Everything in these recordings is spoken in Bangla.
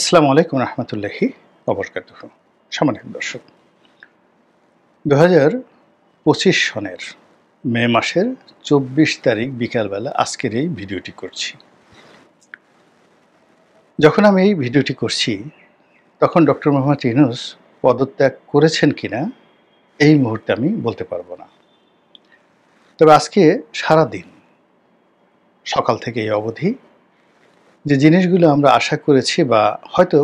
আসসালামু আলাইকুম রহমতুল্লাহি ওবরকাতুহু। সম্মানিত দর্শক, 2025 সনের মে মাসের 24 তারিখ বিকালবেলা আজকের এই ভিডিওটি করছি। যখন আমি এই ভিডিওটি করছি তখন ডক্টর মোহাম্মদ ইউনূস পদত্যাগ করেছেন কিনা এই মুহূর্তে আমি বলতে পারবো না। তবে আজকে সারাদিন সকাল থেকে এই অবধি যে জিনিসগুলো আমরা আশা করেছি বা হয়তো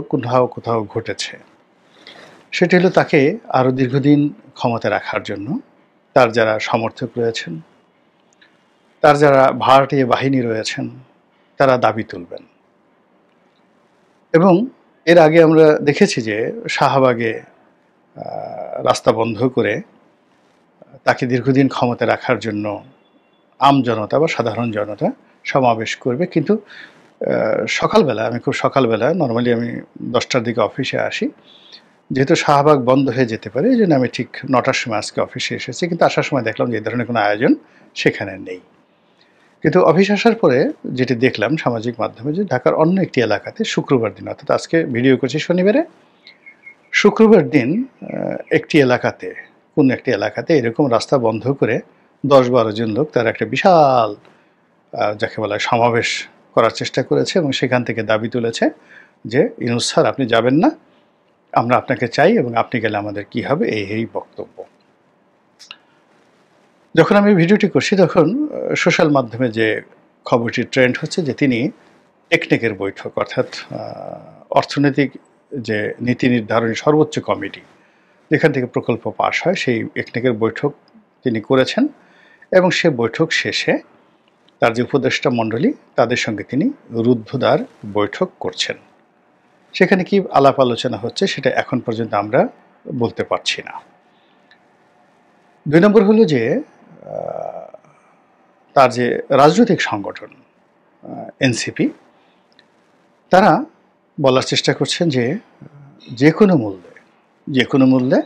কোথাও ঘটেছে, সেটি হলো তাকে আরও দীর্ঘদিন ক্ষমতা রাখার জন্য তার যারা সমর্থক রয়েছেন, তার যারা ভাড়াটিয়া বাহিনী রয়েছেন, তারা দাবি তুলবেন। এবং এর আগে আমরা দেখেছি যে শাহবাগে রাস্তা বন্ধ করে তাকে দীর্ঘদিন ক্ষমতা রাখার জন্য আমজনতা বা সাধারণ জনতা সমাবেশ করবে। কিন্তু সকালবেলা, আমি খুব সকালবেলা, নর্মালি আমি 10টার দিকে অফিসে আসি, যেহেতু শাহবাগ বন্ধ হয়ে যেতে পারে এই জন্য আমি ঠিক 9টার সময় আজকে অফিসে এসেছি। কিন্তু আসার সময় দেখলাম যে এই ধরনের কোনো আয়োজন সেখানে নেই। কিন্তু অফিস আসার পরে যেটি দেখলাম সামাজিক মাধ্যমে, যে ঢাকার অন্য একটি এলাকাতে শুক্রবার দিন, অর্থাৎ আজকে ভিডিও করছি শনিবারে, শুক্রবার দিন একটি এলাকাতে, কোন একটি এলাকাতে এরকম রাস্তা বন্ধ করে 10-12 জন লোক তারা একটা বিশাল যাকে বলা সমাবেশ করার চেষ্টা করেছে এবং সেখান থেকে দাবি তুলেছে যে ইউনূস স্যার আপনি যাবেন না, আমরা আপনাকে চাই এবং আপনি গেলে আমাদের কি হবে, এই বক্তব্য। যখন আমি ভিডিওটি করছি তখন সোশ্যাল মাধ্যমে যে খবরটি ট্রেন্ড হচ্ছে যে তিনি টেকনিকের বৈঠক, অর্থাৎ অর্থনৈতিক যে নীতি নির্ধারণী সর্বোচ্চ কমিটি যেখান থেকে প্রকল্প পাশ হয়, সেই টেকনিকের বৈঠক তিনি করেছেন এবং সে বৈঠক শেষে তার যে উপদেষ্টা মণ্ডলী তাদের সঙ্গে তিনি রুদ্ধদ্বার বৈঠক করছেন। সেখানে কি আলাপ আলোচনা হচ্ছে সেটা এখন পর্যন্ত আমরা বলতে পারছি না। 2 নম্বর হলো যে তার যে রাজনৈতিক সংগঠন এনসিপি, তারা বলার চেষ্টা করছেন যে যে কোনো মূল্যে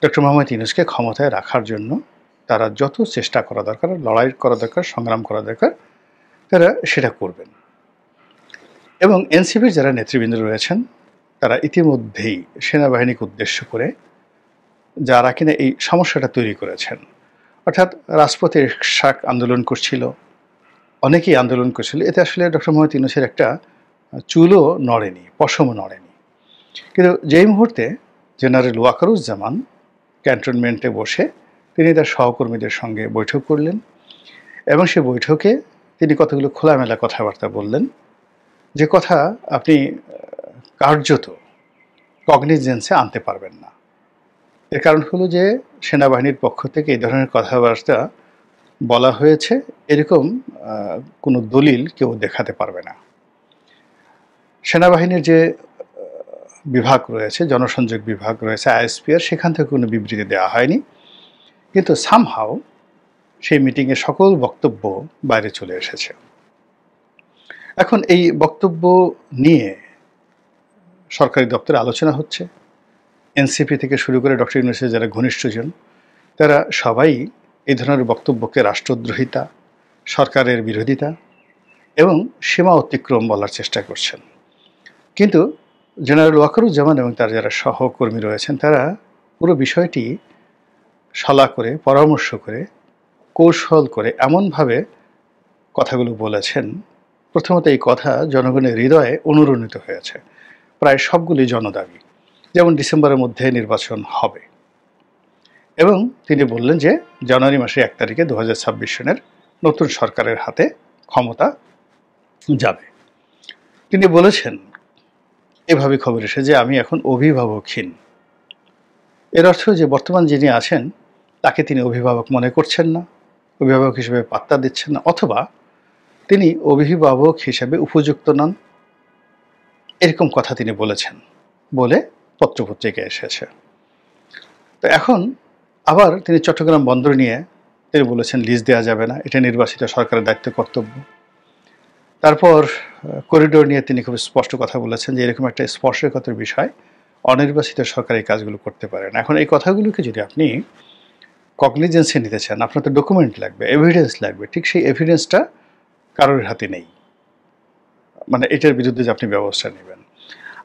ডক্টর মোহাম্মদ ইউনূসকে ক্ষমতায় রাখার জন্য তারা যত চেষ্টা করা দরকার, লড়াই করা দরকার, সংগ্রাম করা দরকার, তারা সেটা করবেন। এবং এনসিপির যারা নেতৃবৃন্দ রয়েছেন তারা ইতিমধ্যেই সেনাবাহিনীকে উদ্দেশ্য করে যারা কিনা এই সমস্যাটা তৈরি করেছেন, অর্থাৎ রাজপথে শাক আন্দোলন করছিল, অনেকেই আন্দোলন করছিল, এতে আসলে ডক্টর মোহাম্মদ ইউনূসের একটা চুলও নড়েনি, পশমও নড়েনি। কিন্তু যেই মুহূর্তে জেনারেল ওয়াকারুজ্জামান ক্যান্টনমেন্টে বসে তিনি তার সহকর্মীদের সঙ্গে বৈঠক করলেন এবং সে বৈঠকে তিনি কতগুলো খোলামেলা কথাবার্তা বললেন, যে কথা আপনি কার্যত কগনিজেন্সে আনতে পারবেন না। এর কারণ হলো যে সেনাবাহিনীর পক্ষ থেকে এই ধরনের কথাবার্তা বলা হয়েছে এরকম কোনো দলিল কেউ দেখাতে পারবে না। সেনাবাহিনীর যে বিভাগ রয়েছে, জনসংযোগ বিভাগ রয়েছে, আইএসপিআর, সেখান থেকে কোনো বিবৃতি দেওয়া হয়নি। কিন্তু সামহাও সেই মিটিংয়ে সকল বক্তব্য বাইরে চলে এসেছে। এখন এই বক্তব্য নিয়ে সরকারি দপ্তরে আলোচনা হচ্ছে। এনসিপি থেকে শুরু করে ডক্টর ইউনূসের যারা ঘনিষ্ঠজন, তারা সবাই এই ধরনের বক্তব্যকে রাষ্ট্রদ্রোহিতা, সরকারের বিরোধিতা এবং সীমা অতিক্রম বলার চেষ্টা করছেন। কিন্তু জেনারেল ওয়াকারুজ্জামান এবং তার যারা সহকর্মী রয়েছেন তারা পুরো বিষয়টি সলা করে, পরামর্শ করে, কৌশল করে এমনভাবে কথাগুলো বলেছেন, প্রথমত এই কথা জনগণের হৃদয়ে অনুরণিত হয়েছে। প্রায় সবগুলি জনদাবি, যেমন ডিসেম্বরের মধ্যে নির্বাচন হবে এবং তিনি বললেন যে জানুয়ারি মাসের 1 তারিখে 2026 সনের নতুন সরকারের হাতে ক্ষমতা যাবে। তিনি বলেছেন, এভাবে খবর এসে যে আমি এখন অভিভাবকহীন। এর অর্থ যে বর্তমান যিনি আছেন তাকে তিনি অভিভাবক মনে করছেন না, অভিভাবক হিসেবে পাত্তা দিচ্ছেন না, অথবা তিনি অভিভাবক হিসেবে উপযুক্ত নন, এরকম কথা তিনি বলেছেন বলে পত্রপত্রিকায় এসেছে। তো এখন আবার তিনি চট্টগ্রাম বন্দর নিয়ে তিনি বলেছেন লিজ দেওয়া যাবে না, এটা নির্বাচিত সরকারের দায়িত্ব কর্তব্য। তারপর করিডোর নিয়ে তিনি খুব স্পষ্ট কথা বলেছেন যে এরকম একটা স্পর্শকাতর বিষয় অনির্বাচিত সরকার এই কাজগুলো করতে পারে না। এখন এই কথাগুলোকে যদি আপনি কগনিজেন্সে নিতে চান, আপনার তো ডকুমেন্ট লাগবে, এভিডেন্স লাগবে, ঠিক সেই এভিডেন্সটা কারোর হাতে নেই। মানে এটার বিরুদ্ধে যে আপনি ব্যবস্থা নেবেন।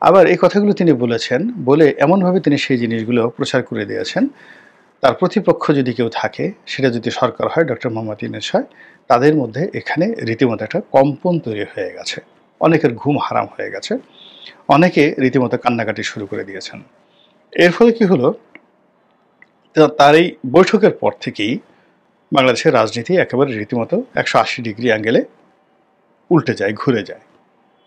আবার এই কথাগুলো তিনি বলেছেন, বলে এমনভাবে তিনি সেই জিনিসগুলো প্রচার করে দিয়েছেন, তার প্রতিপক্ষ যদি কেউ থাকে, সেটা যদি সরকার হয়, ডক্টর মোহাম্মদ ইউনূস হয়, তাদের মধ্যে এখানে রীতিমতো একটা কম্পন তৈরি হয়ে গেছে। অনেকের ঘুম হারাম হয়ে গেছে। অনেকে রীতিমতো কান্নাকাটি শুরু করে দিয়েছেন। এর ফলে কি হলো, তার এই বৈঠকের পর থেকেই বাংলাদেশের রাজনীতি একেবারে রীতিমতো 180 ডিগ্রি অ্যাঙ্গেলে উল্টে যায়, ঘুরে যায়।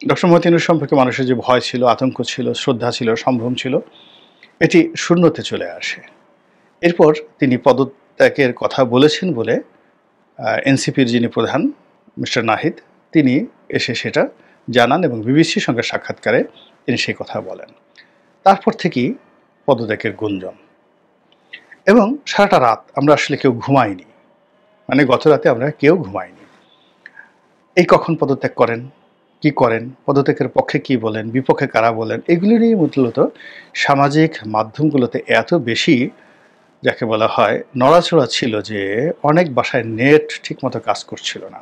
ডক্টর মোহাম্মদ ইউনূস সম্পর্কে মানুষের যে ভয় ছিল, আতঙ্ক ছিল, শ্রদ্ধা ছিল, সম্ভ্রম ছিল, এটি শূন্যতে চলে আসে। এরপর তিনি পদত্যাগের কথা বলেছেন বলে এনসিপির যিনি প্রধান মিস্টার নাহিদ, তিনি এসে সেটা জানান এবং বিবিসির সঙ্গে সাক্ষাৎকারে তিনি সেই কথা বলেন। তারপর থেকেই পদত্যাগের গুঞ্জন, এবং সারাটা রাত আমরা আসলে কেউ ঘুমাইনি, মানে গত রাতে আমরা কেউ ঘুমাইনি। এই কখন পদত্যাগ করেন, কি করেন, পদত্যাগের পক্ষে কি বলেন, বিপক্ষে কারা বলেন, এগুলি নিয়ে মূলত সামাজিক মাধ্যমগুলোতে এত বেশি যাকে বলা হয় নড়াচড়া ছিল যে অনেক বাসায় নেট ঠিকমতো কাজ করছিল না।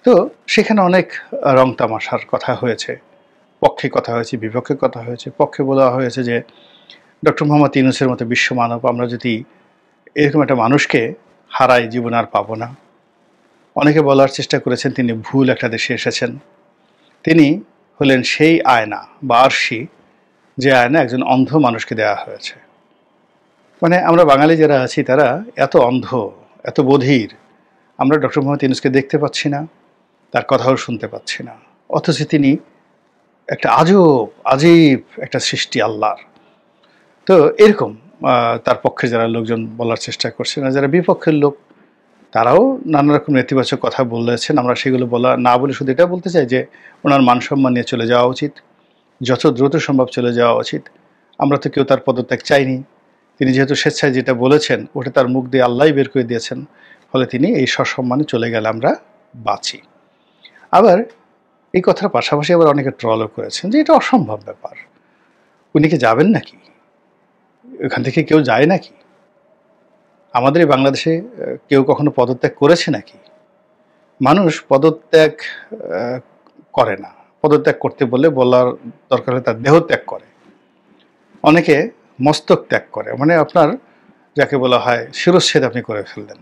তো সেখানে অনেক রং তামাশার কথা হয়েছে, পক্ষে কথা হয়েছে, বিপক্ষে কথা হয়েছে। পক্ষে বলা হয়েছে যে ডক্টর মোহাম্মদ ইউনূসের মতো বিশ্বমানব আমরা যদি এরকম একটা মানুষকে হারাই, জীবন আর পাবো না। অনেকে বলার চেষ্টা করেছেন তিনি ভুল একটা দেশে এসেছেন। তিনি হলেন সেই আয়না বা আরশি, যে আয়না একজন অন্ধ মানুষকে দেওয়া হয়েছে। মানে আমরা বাঙালি যারা আছি তারা এত অন্ধ, এত বধির, আমরা ডক্টর মোহাম্মদ ইউনূসকে দেখতে পাচ্ছি না, তার কথাও শুনতে পাচ্ছি না, অথচ তিনি একটা আজীব একটা সৃষ্টি আল্লাহর। তো এরকম তার পক্ষে যারা লোকজন বলার চেষ্টা করছেন, আর যারা বিপক্ষের লোক তারাও নানা রকম নেতিবাচক কথা বলেছেন। আমরা সেগুলো বলা না বলে শুধু এটা বলতে চাই যে ওনার মান সম্মান নিয়ে চলে যাওয়া উচিত, যত দ্রুত সম্ভব চলে যাওয়া উচিত। আমরা তো কেউ তার পদত্যাগ চাইনি। তিনি যেহেতু স্বেচ্ছায় যেটা বলেছেন ওটা তার মুখ দিয়ে আল্লাহই বের করে দিয়েছেন, ফলে তিনি এই সসম্মানে চলে গেলে আমরা বাঁচি। আবার এই কথার পাশাপাশি আবার অনেকে ট্রলও করেছেন যে এটা অসম্ভব ব্যাপার, উনি কি যাবেন নাকি, এখান থেকে কেউ যায় নাকি, আমাদের এই বাংলাদেশে কেউ কখনো পদত্যাগ করেছে নাকি? মানুষ পদত্যাগ করে না, পদত্যাগ করতে বললে বলার দরকার হলে তার দেহ ত্যাগ করে। অনেকে মস্তক ত্যাগ করে, মানে আপনার যাকে বলা হয় শিরচ্ছেদ আপনি করে ফেললেন,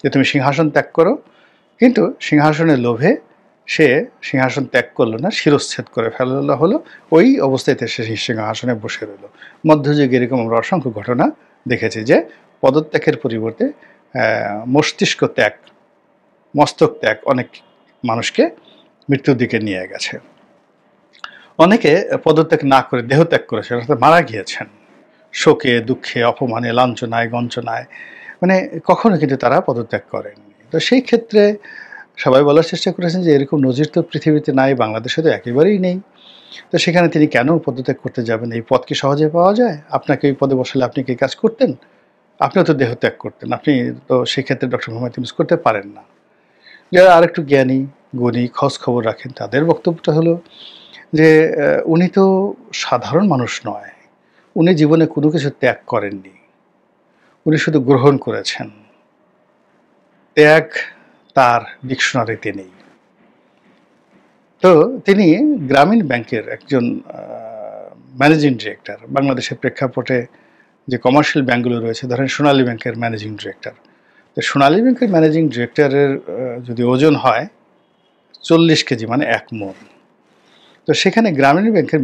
যে তুমি সিংহাসন ত্যাগ করো, কিন্তু সিংহাসনের লোভে সে সিংহাসন ত্যাগ করলো না, শিরচ্ছেদ করে ফেলা হলো, ওই অবস্থাতে সে সিংহাসনে বসে রইল। মধ্যযুগে এরকম আমরা অসংখ্য ঘটনা দেখেছি যে পদত্যাগের পরিবর্তে মস্তিষ্ক ত্যাগ, মস্তক ত্যাগ অনেক মানুষকে মৃত্যুর দিকে নিয়ে গেছে। অনেকে পদত্যাগ না করে দেহত্যাগ করেছেন, অর্থাৎ মারা গিয়েছেন শোকে, দুঃখে, অপমানে, লাঞ্ছনায়, গঞ্চনায়, মানে কখনো কিন্তু তারা পদত্যাগ করেননি। তো সেই ক্ষেত্রে সবাই বলার চেষ্টা করেছেন যে এরকম নজির তো পৃথিবীতে নাই, বাংলাদেশে তো একেবারেই নেই। তো সেখানে তিনি কেন পদত্যাগ করতে যাবেন? এই পদ কি সহজে পাওয়া যায়? আপনাকে ওই পদে বসালে আপনি কি কাজ করতেন? আপনিও তো দেহত্যাগ করতেন, আপনি তো সেক্ষেত্রে ডক্টর মোহাম্মদ ইউনূস করতে পারেন না। যারা আরেকটু জ্ঞানী গুণী, খোঁজ খবর রাখেন, তাদের বক্তব্যটা হলো যে উনি তো সাধারণ মানুষ নয়, উনি জীবনে কোনো কিছু ত্যাগ করেননি, উনি শুধু গ্রহণ করেছেন। ত্যাগ তার ডিকশনারিতে নেই। তো তিনি গ্রামীণ ব্যাংকের একজন ম্যানেজিং ডিরেক্টর, বাংলাদেশের প্রেক্ষাপটে যে কমার্শিয়াল ব্যাংকগুলো রয়েছে, ধরেন সোনালী ব্যাংকের ম্যানেজিং ডিরেক্টর। তো সোনালী ব্যাংকের ম্যানেজিং ডিরেক্টরের যদি ওজন হয় 40 কেজি, মানে 1 মণ, তো সেখানে গ্রামীণ ব্যাংকের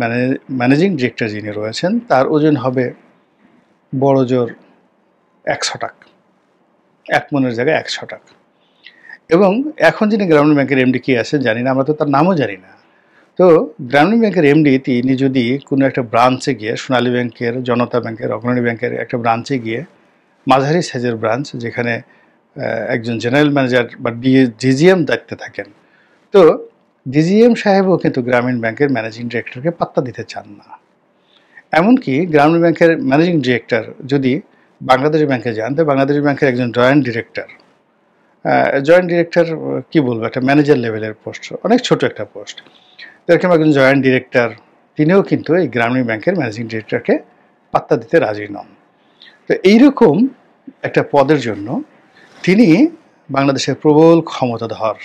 ম্যানেজিং ডিরেক্টর যিনি রয়েছেন তার ওজন হবে বড় জোর 100 টাকা, 1 মণের জায়গায় 100 টাকা। এবং এখন যিনি গ্রামীণ ব্যাংকের এমডি কে আছেন জানি না, আমরা তো তার নামও জানি না। তো গ্রামীণ ব্যাংকের এমডি তিনি যদি কোনো একটা ব্রাঞ্চে গিয়ে, সোনালী ব্যাংকের, জনতা ব্যাংকের, অগ্রণী ব্যাংকের একটা ব্রাঞ্চে গিয়ে, মাঝারি সাইজের ব্রাঞ্চ যেখানে একজন জেনারেল ম্যানেজার বা ডিজিএম দায়িত্বে থাকেন, তো ডিজিএম সাহেবও কিন্তু গ্রামীণ ব্যাংকের ম্যানেজিং ডিরেক্টরকে পাত্তা দিতে চান না। এমনকি গ্রামীণ ব্যাংকের ম্যানেজিং ডিরেক্টর যদি বাংলাদেশ ব্যাংকে যান, তো বাংলাদেশ ব্যাংকের একজন জয়েন্ট ডিরেক্টর, কি বলবো, একটা ম্যানেজার লেভেলের পোস্ট, অনেক ছোট একটা পোস্ট, এরকম একজন জয়েন্ট ডিরেক্টর তিনিও কিন্তু এই গ্রামীণ ব্যাংকের ম্যানেজিং ডিরেক্টরকে পাত্তা দিতে রাজি নন। তো এইরকম একটা পদের জন্য তিনি বাংলাদেশের প্রবল ক্ষমতাধর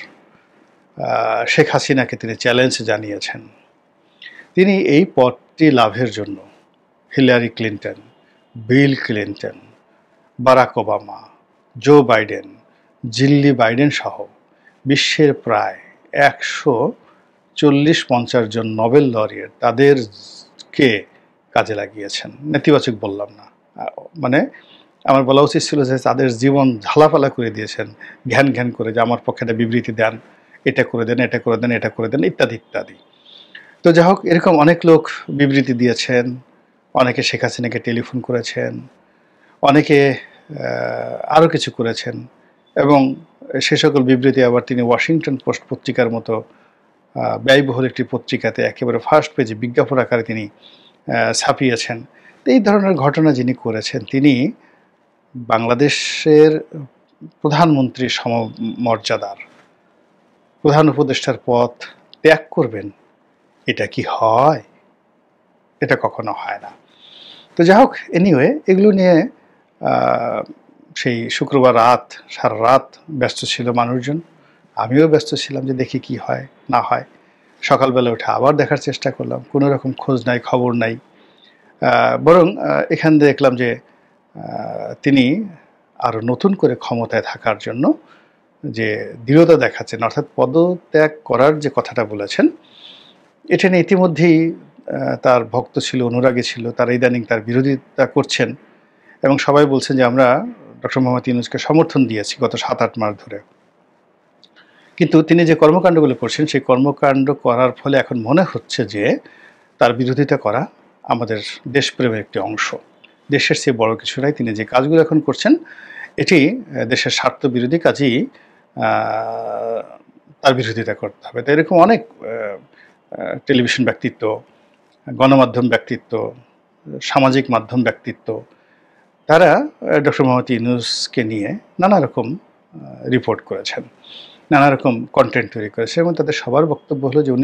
শেখ হাসিনাকে তিনি চ্যালেঞ্জ জানিয়েছেন। তিনি এই পদ চারটি লাভের জন্য Hillary Clinton, Bill Clinton, Barack Obama, Joe Biden, Jill Biden সহ বিশ্বের প্রায় 140-50 জন নোবেল লরিয়েট তাদেরকে কাজে লাগিয়েছেন। নেতিবাচক বললাম না, মানে আমার বলা উচিত ছিল যে তাদের জীবন ঝালাপালা করে দিয়েছেন, ঘ্যান ঘ্যান করে, যে আমার পক্ষে একটা বিবৃতি দেন, এটা করে দেন, এটা করে দেন, এটা করে দেন, ইত্যাদি ইত্যাদি। তো যাই হোক, এরকম অনেক লোক বিবৃতি দিয়েছেন, অনেকে শেখ হাসিনাকে টেলিফোন করেছেন, অনেকে আরও কিছু করেছেন, এবং সে সকল বিবৃতি আবার তিনি ওয়াশিংটন পোস্ট পত্রিকার মতো ব্যয়বহুল একটি পত্রিকাতে একেবারে ফার্স্ট পেজে বিজ্ঞাপন আকারে তিনি ছাপিয়েছেন। এই ধরনের ঘটনা যিনি করেছেন, তিনি বাংলাদেশের প্রধানমন্ত্রীর সমমর্যাদার প্রধান উপদেষ্টার পদ ত্যাগ করবেন, এটা কি হয়? এটা কখনো হয় না। তো যাই হোক, এনিওয়ে, এগুলো নিয়ে সেই শুক্রবার রাত সারা রাত ব্যস্ত ছিল মানুষজন, আমিও ব্যস্ত ছিলাম যে দেখি কি হয় না হয়। সকালবেলা উঠে আবার দেখার চেষ্টা করলাম, কোনো রকম খোঁজ নাই, খবর নাই। বরং এখানে দেখলাম যে তিনি আরও নতুন করে ক্ষমতায় থাকার জন্য যে দৃঢ়তা দেখাচ্ছেন, অর্থাৎ পদত্যাগ করার যে কথাটা বলেছেন, এটা নিয়ে ইতিমধ্যেই তার ভক্ত ছিল, অনুরাগী ছিল, তারা ইদানিং তার বিরোধিতা করছেন, এবং সবাই বলছেন যে আমরা ডক্টর মোহাম্মদ ইউনূসকে সমর্থন দিয়েছি গত 7-8 মাস ধরে। কিন্তু তিনি যে কর্মকাণ্ডগুলো করছেন, সেই কর্মকাণ্ড করার ফলে এখন মনে হচ্ছে যে তার বিরোধিতা করা আমাদের দেশপ্রেমের একটি অংশ। দেশের চেয়ে বড় কিছু নাই। তিনি যে কাজগুলো এখন করছেন, এটি দেশের স্বার্থ বিরোধী কাজেই তার বিরোধিতা করতে হবে। তো এরকম অনেক টেলিভিশন ব্যক্তিত্ব, গণমাধ্যম ব্যক্তিত্ব, সামাজিক মাধ্যম ব্যক্তিত্ব, তারা ডক্টর মোহাম্মদ ইউনূসকে নিয়ে নানা রকম রিপোর্ট করেছেন, নানা রকম কন্টেন্ট তৈরি করেছে, এবং তাদের সবার বক্তব্য হলো যে উনি